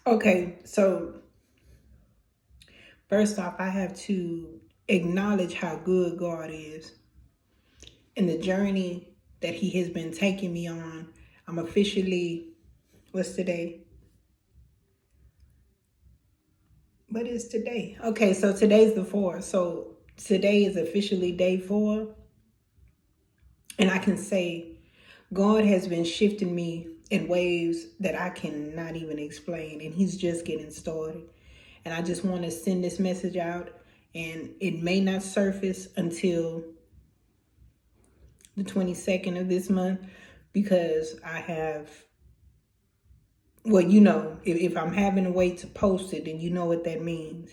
Okay, so first off, I have to acknowledge how good God is and the journey that He has been taking me on. I'm officially, what's today? What is today? Okay, so today's the 4th. So today is officially day 4. And I can say God has been shifting me in ways that I cannot even explain. And He's just getting started. And I just want to send this message out. And it may not surface until the 22nd of this month because I have, well, if I'm having to wait to post it, then you know what that means.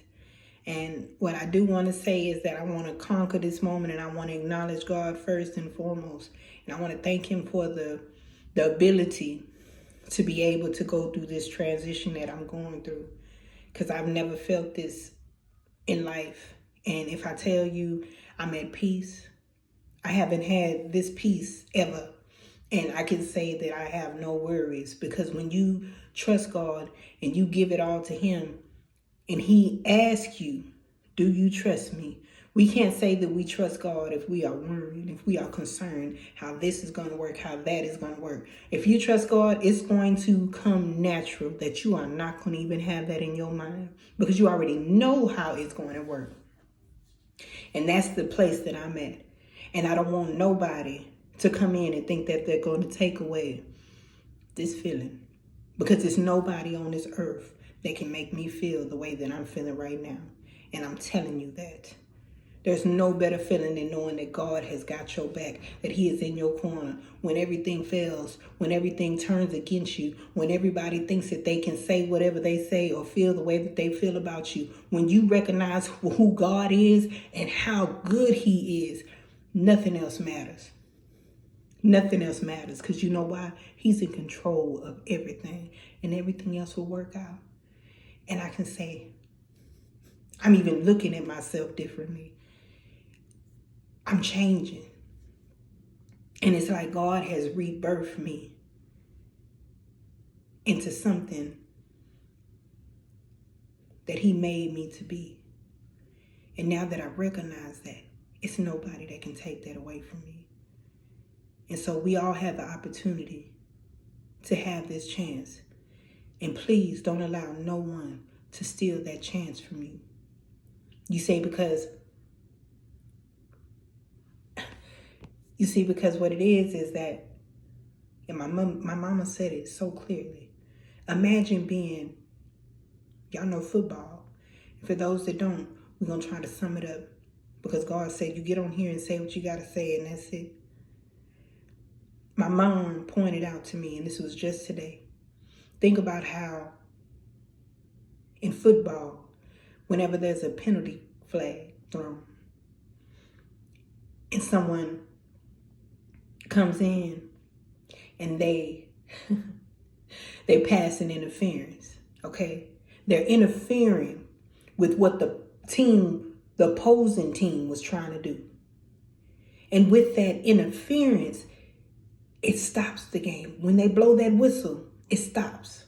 And what I do want to say is that I want to conquer this moment and I want to acknowledge God first and foremost. And I want to thank Him for the ability to be able to go through this transition that I'm going through. Because I've never felt this in life. And if I tell you I'm at peace, I haven't had this peace ever. And I can say that I have no worries because when you trust God and you give it all to Him and He asks you, do you trust me? We can't say that we trust God if we are worried, if we are concerned how this is going to work, how that is going to work. If you trust God, it's going to come natural that you are not going to even have that in your mind because you already know how it's going to work. And that's the place that I'm at. And I don't want nobody to come in and think that they're going to take away this feeling. Because there's nobody on this earth that can make me feel the way that I'm feeling right now. And I'm telling you that. There's no better feeling than knowing that God has got your back, that He is in your corner. When everything fails, when everything turns against you, when everybody thinks that they can say whatever they say or feel the way that they feel about you, when you recognize who God is and how good He is, nothing else matters. Nothing else matters because you know why? He's in control of everything and everything else will work out. And I can say, I'm even looking at myself differently. I'm changing. And it's like God has rebirthed me into something that He made me to be. And now that I recognize that, it's nobody that can take that away from me. And so we all have the opportunity to have this chance. And please don't allow no one to steal that chance from you. You say because what it is that, and my mama said it so clearly. Imagine being, y'all know football. And for those that don't, we're going to try to sum it up. Because God said you get on here and say what you got to say and that's it. My mom pointed out to me, and this was just today. Think about how in football, whenever there's a penalty flag thrown and someone comes in and they pass an interference, okay? They're interfering with what the opposing team was trying to do. And with that interference, it stops the game. When they blow that whistle, it stops.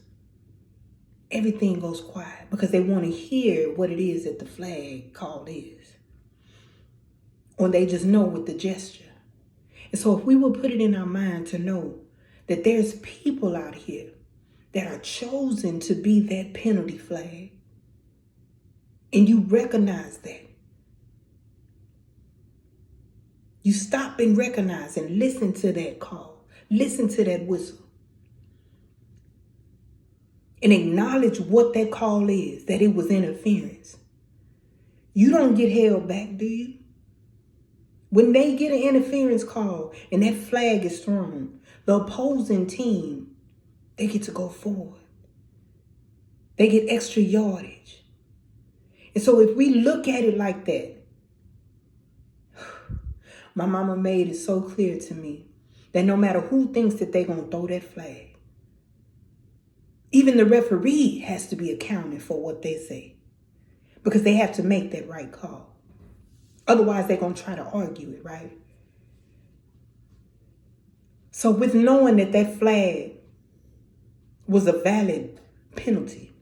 Everything goes quiet because they want to hear what it is that the flag call is. Or they just know with the gesture. And so if we will put it in our mind to know that there's people out here that are chosen to be that penalty flag, and you recognize that, you stop and recognize and listen to that call, listen to that whistle, and acknowledge what that call is, that it was interference. You don't get held back, do you? When they get an interference call and that flag is thrown, the opposing team, they get to go forward. They get extra yardage. And so if we look at it like that, my mama made it so clear to me that no matter who thinks that they're going to throw that flag, even the referee has to be accounted for what they say because they have to make that right call. Otherwise, they're going to try to argue it, right? So with knowing that that flag was a valid penalty,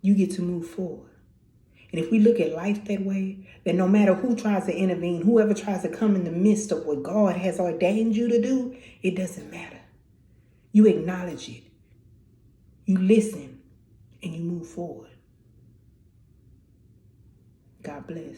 you get to move forward. And if we look at life that way, then no matter who tries to intervene, whoever tries to come in the midst of what God has ordained you to do, it doesn't matter. You acknowledge it. You listen and you move forward. God bless.